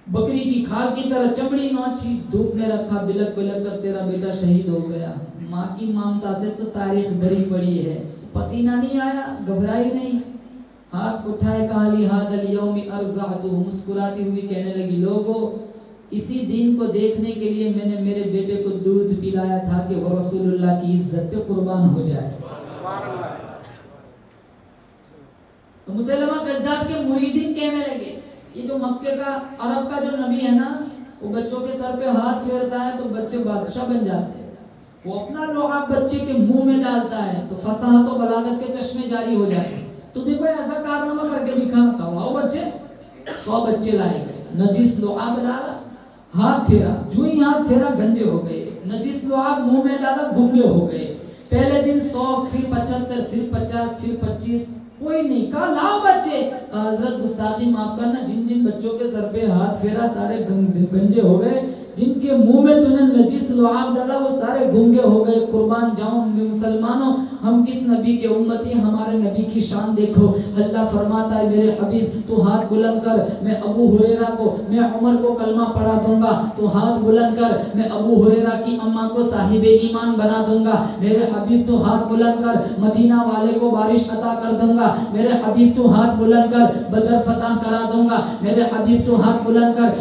بکری کی کھال کی طرح چمڑی نوچی، دھوپ میں رکھا، بلک بلک کر تیرا بیٹا شہید ہو گیا۔ ماں کی ممتا سے تو تاریخ بھری پڑی ہے، پسینہ نہیں آیا، گھبرائی نہیں، ہاتھ اٹھائے، کہا لہذا الیوم ارضعتہ، مسکراتی ہوئی کہنے لگی لوگوں اسی دن کو دیکھنے کے لیے میں نے میرے بیٹے کو دودھ پلایا تھا کہ وہ رسول اللہ کی عزت پہ قربان ہو جائے۔ تو مسیلمہ کذاب کے مریدین کہنے لگے یہ جو مکے کا عرب کا جو نبی ہے نا، وہ بچوں کے سر پہ ہاتھ پھیرتا ہے تو بچے بادشاہ بن جاتے ہیں، وہ اپنا لعاب بچے کے منہ میں ڈالتا ہے تو فصاحت و بلاغت کے چشمے جاری ہو جاتے ہیں۔ تو بھی کوئی ایسا کارنامہ کر کے دکھا، کہاں بچے 100 بچے لائے گئے، نجیس لعاب ڈالا، ہاتھ پھیرا، جو ہی ہاتھ پھیرا گنجے ہو گئے، نجیس لعاب منہ میں ڈالا گنگے ہو گئے۔ پہلے دن 100، پھر 75، پھر 50، پھر 25، کوئی نہیں، کہا لاؤ بچے، کہا حضرت گستاخی معاف کرنا، جن جن بچوں کے سر پہ ہاتھ پھیرا سارے گنجے ہو گئے، جن کے منہ میں تو نے نجیس لعاب ڈالا وہ سارے گنگے ہو گئے۔ قربان جاؤں مسلمانوں، ہم کس نبی کے امتی، ہمارے نبی کی شان دیکھو۔ اللہ فرماتا ہے میرے حبیب تو ہاتھ بلند کر، میں ابو ہریرہ کو، میں عمر کو کلمہ پڑھا دوں گا، تو ہاتھ بلند کر، میں ابو ہریرہ کی اماں کو صاحب ایمان بنا دوں گا، میرے حبیب تو ہاتھ بلند کر، مدینہ والے کو بارش عطا کر دوں گا، میرے حبیب تو ہاتھ بلند کر، بدر فتح کرا دوں گا، میرے حبیب تو ہاتھ بلند کر،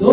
2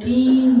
3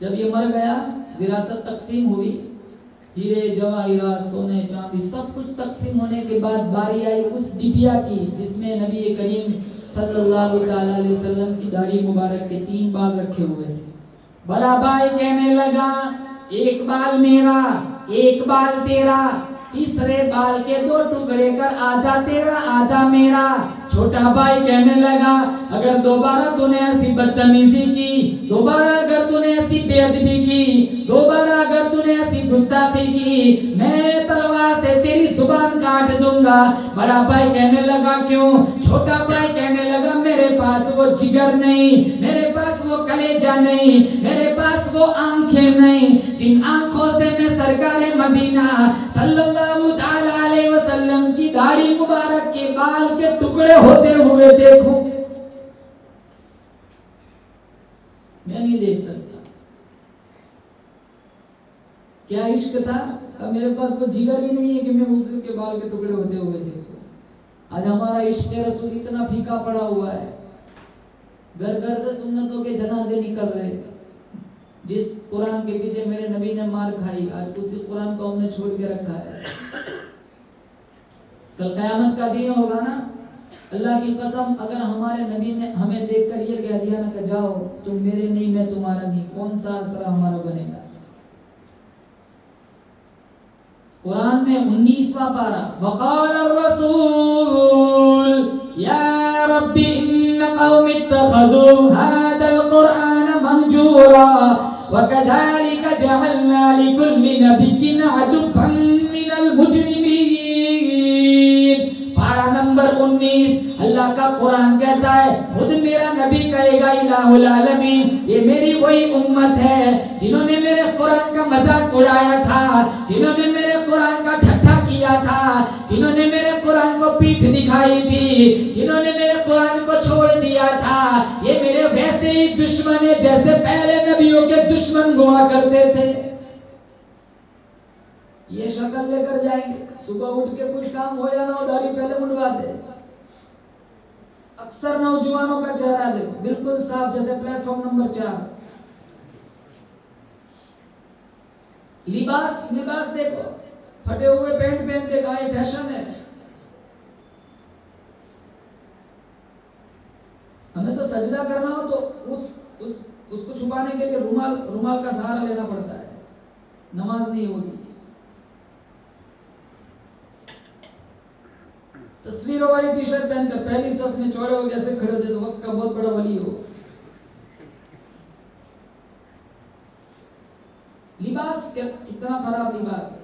جب یہ مر گیا وراثت تقسیم ہوئی، ہیرے جواہرات سونے چاندی سب کچھ تقسیم ہونے کے بعد باری آئی اس ڈبیا کی جس میں نبی کریم صلی اللہ تعالی علیہ وسلم کی داڑھی مبارک کے 3 بال رکھے ہوئے تھے۔ بڑا بھائی کہنے لگا ایک بال میرا ایک بال تیرا، تیسرے بال کے 2 ٹکڑے کر آدھا تیرا آدھا میرا۔ چھوٹا بھائی کہنے لگا اگر دوبارہ تو نے ایسی بدتمیزی کی، دوبارہ اگر تو نے ایسی بے ادبی کی، دوبارہ اگر تو نے ایسی گستاخی کی، میں تلوار سے تیری زبان کاٹ دوں گا۔ بڑا بھائی کہنے لگا کیوں؟ چھوٹا بھائی کہنے لگا میرے پاس وہ جگر نہیں، میرے پاس وہ کلیجہ نہیں، میرے پاس وہ آنکھیں نہیں جن آنکھوں سے میں سرکار مدینہ صلی اللہ تعالی علیہ وسلم کی داڑھی مبارک کے بال کے ٹکڑے ہوتے ہوئے دیکھوں۔ میں نہیں دیکھ سکتا۔ کیا عشق تھا؟ میرے پاس وہ جگر ہی نہیں ہے کہ میں حضور کے بال کے ٹکڑے ہوتے ہوئے دیکھوں۔ آج ہمارا عشق رسول اتنا پھیکا پڑا ہوا ہے، گھر گھر سے سنتوں کے جنازے نکل رہے۔ جس قرآن کے پیچھے میرے نبی نے مار کھائی آج اسی قرآن کو ہم نے چھوڑ کے رکھا ہے۔ کل قیامت کا دن ہوگا نا، اللہ کی قسم اگر ہمارے نبی نے ہمیں دیکھ کر یہ کہہ دیا نا کہ جاؤ تم میرے نہیں میں تمہارا نہیں، کون سا اثر ہمارا بنے گا؟ قرآن میں 19واں پارہ وقال الرسول یا رب ان قوم اتخذوا هذا القرآن مهجورا وكذلك جعلنا لكل نبي عدوا من المجرمين۔ پارہ نمبر 19 اللہ کا قرآن کہتا ہے، خود میرا نبی کہے گا الہ العالمین یہ میری وہی امت ہے جنہوں نے میرے قرآن کا مذاق اڑایا تھا، جنہوں نے میرے قرآن کا ٹھٹھا کیا تھا، جنہوں نے میرے قرآن کو پیٹھ دکھائی تھی، جنہوں نے میرے قرآن کو چھوڑ دیا تھا، یہ میرے ویسے ہی دشمن ہیں جیسے پہلے نبیوں کے دشمن ہوا کرتے تھے۔ یہ شکل لے کر جائیں گے، صبح اٹھ کے کچھ کام ہو یا نہ ہو داڑھی پہلے منڈوا دے۔ اکثر نوجوانوں کا چہرہ دیکھو بالکل صاف جیسے پلیٹ فارم نمبر 4۔ لباس دیکھو، پھٹے ہوئے پینٹ پہن کے گائے فیشن ہے۔ ہمیں تو سجدہ کرنا ہو تو اس کو چھپانے کے لیے رومال کا سہارا لینا پڑتا ہے، نماز نہیں ہوگی۔ تصویروں والی ٹی شرٹ پہن کر پہلی صف میں چوڑے ہو جیسے کھڑے ہو جیسے وقت کا بہت بڑا ولی ہو۔ لباس کتنا خراب لباس ہے۔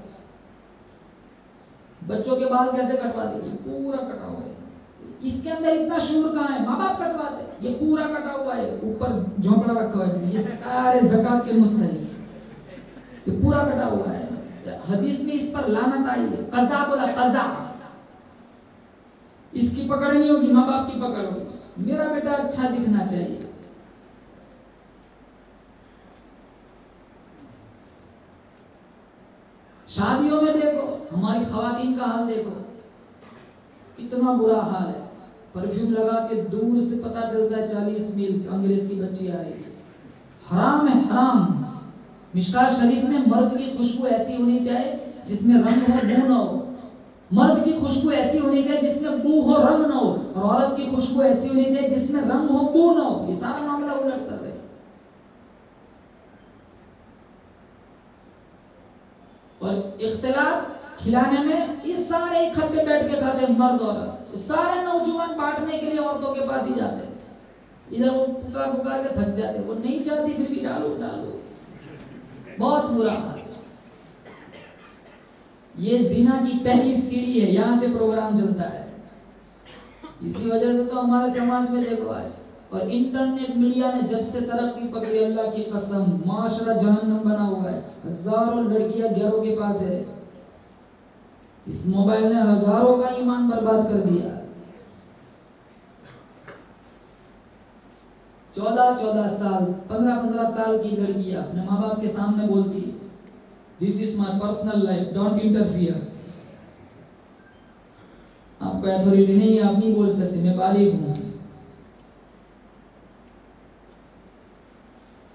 بچوں کے بال کیسے کٹواتے ہیں؟ پورا کٹا ہوا ہے۔ اس کے اندر اتنا شعور کہاں ہے؟ ماں باپ کٹواتے ہیں، یہ پورا کٹا ہوا ہے، اوپر جھونپڑا رکھا ہوا ہے، یہ سارے زکات کے مستحق، یہ پورا کٹا ہوا ہے۔ حدیث میں اس پر لعنت آئی ہے، قضا بولا قضا۔ اس کی پکڑ نہیں ہوگی، ماں باپ کی پکڑ ہوگی۔ میرا بیٹا اچھا دکھنا چاہیے۔ شادیوں میں دیکھو ہماری خواتین کا حال دیکھو کتنا برا حال ہے۔ پرفیوم لگا کے دور سے پتا چلتا ہے 40 میل انگریز کی بچی آ رہی ہے۔ حرام ہے حرام۔ مشکات شریف میں مرد کی خوشبو ایسی ہونی چاہیے جس میں رنگ ہو بو نہ ہو، مرد کی خوشبو ایسی ہونی چاہیے جس میں بو ہو رنگ نہ ہو، اور عورت کی خوشبو ایسی ہونی چاہیے جس میں رنگ ہو بو نہ ہو۔ یہ سارا معاملہ الٹ کر رہے ہیں۔ اور اختلاط کھلانے میں یہ سارے اکٹھے بیٹھ کے کھاتے ہیں، مرد عورت سارے نوجوان بانٹنے کے لیے عورتوں کے پاس ہی جاتے ہیں۔ ادھر وہ پکار کے تھک جاتے، وہ نہیں چاہتی پھر بھی ڈالو بہت برا حال ہے۔ یہ زنا کی پہلی سیڑھی ہے، یہاں سے پروگرام چلتا ہے۔ اسی وجہ سے تو ہمارے سماج میں دیکھو آج، اور انٹرنیٹ میڈیا نے جب سے ترقی پکڑی اللہ کی قسم معاشرہ جہنم بنا ہوا ہے۔ ہزاروں لڑکیاں گھروں کے پاس ہے۔ اس موبائل نے ہزاروں کا ایمان برباد کر دیا۔ 14 سال 15 سال کی لڑکیاں اپنے ماں باپ کے سامنے بولتی ہے This is my personal life, don't interfere۔ آپ کو اتھارٹی نہیں، آپ نہیں بول سکتے، میں بالغ ہوں۔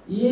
یہ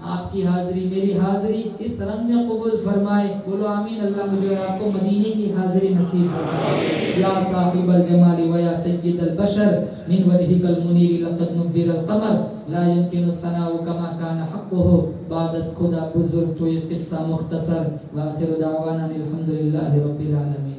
آپ کی حاضری میری حاضری اس رنگ میں قبول فرمائے. بولو آمین. اللہ مجھے اور آپ کو مدینے کی حاضری نصیب فرمائے. یا صاحب الجمال و یا سید البشر من وجهك المنیر لقد نور القمر لا يمكن الثناء كما كان حقه بعد از خدا بزرگ تو یہ قصہ مختصر. وآخر دعوانا الحمد للہ رب العالمین.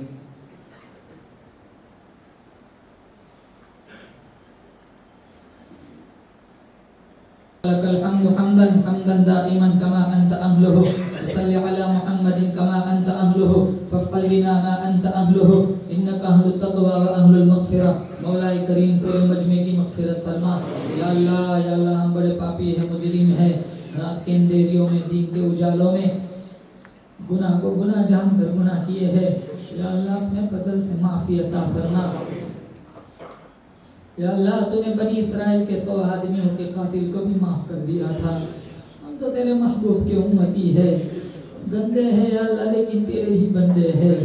لك الحمد حمدا حمدا دائما كما أنت أهله وصل على محمد كما أنت أهله فافعل بنا ما أنت أهله إنك أهل التقوى وأهل المغفرة. مولا کریم پورے مجمع کی مغفرت فرما. یا اللہ ہم بڑے پاپی ہیں مجرم ہیں. رات کے اندھیریوں میں دین کے اجالوں میں گناہ کو گناہ جان کر گناہ کیے ہیں. یا اللہ اپنے فضل سے معافی عطا فرما. یا اللہ تو نے بنی اسرائیل کے 100 آدمیوں کے قاتل کو بھی معاف کر دیا تھا. ہم تو تیرے محبوب کے امتی ہے, گندے ہیں یا اللہ لیکن تیرے ہی بندے ہیں.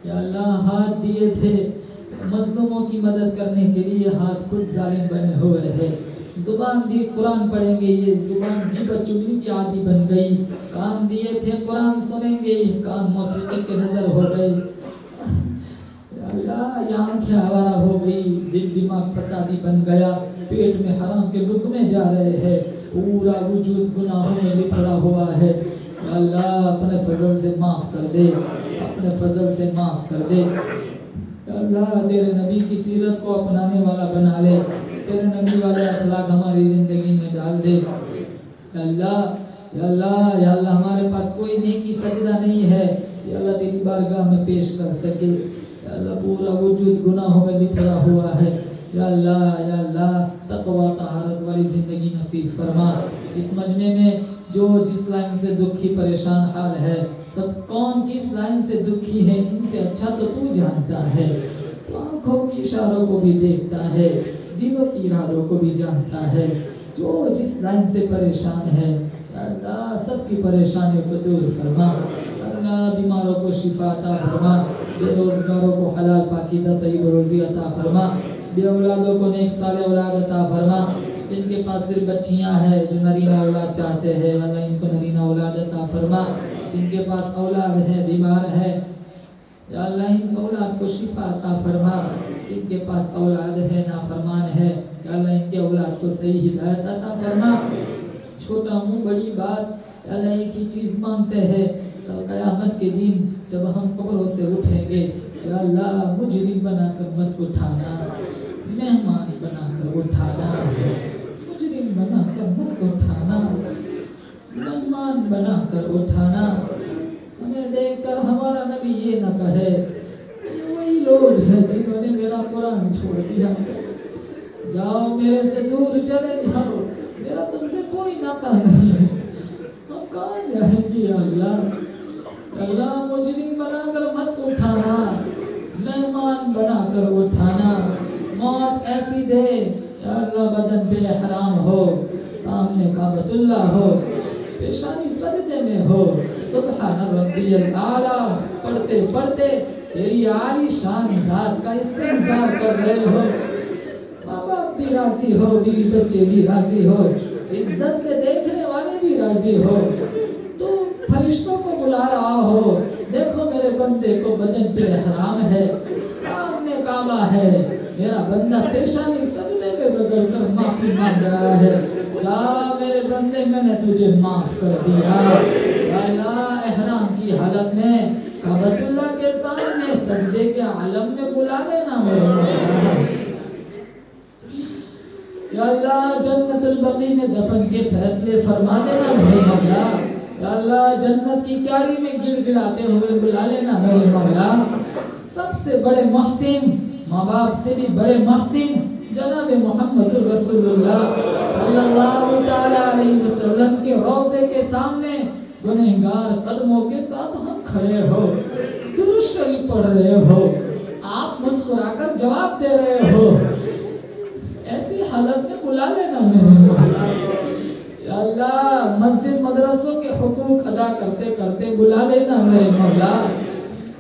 یا اللہ ہاتھ دیے تھے مظلوموں کی مدد کرنے کے لیے, ہاتھ خود ظالم بنے ہوئے ہیں. زبان دی قرآن پڑھیں گے, یہ زبان بھی بچگنی کی عادی بن گئی. کان دیے تھے قرآن سنیں گے, یہ کان موسیقی کے نظر ہو گئے. اللہ یہ آنکھیں آوارہ ہو گئی, دل دماغ فسادی بن گیا, پیٹ میں حرام کے لقمے جا رہے ہیں, پورا وجود گناہوں میں بکھرا ہوا ہے. یا اللہ اپنے فضل سے معاف کر دے, اپنے فضل سے معاف کر دے. یا اللہ تیرے نبی کی سیرت کو اپنانے والا بنا لے, تیرے نبی والے اخلاق ہماری زندگی میں ڈال دے. یا اللہ ہمارے پاس کوئی نیکی سجدہ نہیں ہے یا اللہ تیری بارگاہ میں پیش کر سکے. یا اللہ پورا وجود گناہوں میں بکھرا ہوا ہے. یا اللہ تقوی طہارت والی زندگی نصیب فرما. اس مجمع میں جو جس لائن سے دکھی پریشان حال ہے, سب کون کس لائن سے دکھی ہے, ان سے اچھا تو تو جانتا ہے. تو آنکھوں کی اشاروں کو بھی دیکھتا ہے, دلوں کی ارادوں کو بھی جانتا ہے. جو جس لائن سے پریشان ہے یا اللہ سب کی پریشانیوں کو دور فرما. اللہ بیماروں کو شفا عطا فرما, بے روزگاروں کو حلال پاکیزہ طیب روزی عطا فرما, بے اولادوں کو نیک صالح اولاد عطا فرما. جن کے پاس صرف بچیاں ہیں جو نرینہ اولاد چاہتے ہیں اللہ ان کو نرینہ اولاد عطا فرما. جن کے پاس اولاد ہے بیمار ہے یا اللہ ان کو اولاد کو شفا عطا فرما. جن کے پاس اولاد ہے نافرمان ہے یا اللہ ان کے اولاد کو صحیح ہدایت عطا فرما. چھوٹا منہ بڑی بات یا اللہ ایک ہی چیز مانگتے ہیں, کل قیامت کے دن جب ہم قبروں سے اٹھیں گے یا اللہ مجرم بنا کر مت اٹھانا, مہمان بنا کر اٹھانا, مجرم بنا کر مت اٹھانا, مہمان بنا کر اٹھانا. ہمیں دیکھ کر ہمارا نبی یہ نہ کہے کہ وہی لوگ ہیں جنہوں نے میرا قرآن چھوڑ دیا, جاؤ میرے سے دور چلے جاؤ, میرا تم سے کوئی ناطہ نہیں ہے, ہم کہاں جائیں گے. یا اللہ مجرم بنا کر مت اٹھانا, مہمان بنا کر اٹھانا. موت ایسی دے یا اللہ بدن بے حرام ہو, سامنے کعبۃ اللہ ہو, پیشانی سجدے میں ہو, سبحان ربی الاعلیٰ پڑھتے پڑھتے تیری عالی شان ذات کا استحضار کر رہے ہو. ماں باپ بھی راضی ہو, بیوی بچے بھی راضی ہو, عزت سے دیکھنے والے بھی راضی ہو. تو فرشتوں کو بلا رہا ہو, دیکھو میرے بندے کو بدن پہ حرام ہے, سامنے کعبہ ہے, میرا بندہ پیشانی سجدے پہ رگڑ کر معافی مانگ رہا ہے. جا میرے بندے میں نے تجھے معاف کر دیا. اللہ احرام کی حالت میں کعبۃ اللہ کے سامنے سجدے کے عالم میں بلا لینا میرے مولا. یا اللہ جنت البقیع میں دفن کے فیصلے فرما دینا میرے مولا. یا اللہ جنت کی کیاری میں گڑ گڑاتے ہوئے بلا لینا میرے مولا. سب سے بڑے محسن, ماں باپ سے بھی بڑے محسن جناب محمد رسول اللہ صلی اللہ تعالیٰ علیہ وسلم کے روضے کے سامنے گنہگار قدموں کے ساتھ ہم کھڑے ہو, درود شریف پڑھ رہے ہو, آپ مسکرا کر جواب دے رہے ہو. ایسی حالت میں بلا لینا میرے مولا. یا اللہ مسجد مدرسوں کے حقوق ادا کرتے کرتے بلا لینا میرے مولا.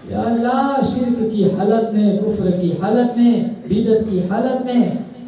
یا اللہ شرک کی حالت میں, کفر کی حالت میں, بدعت کی حالت میں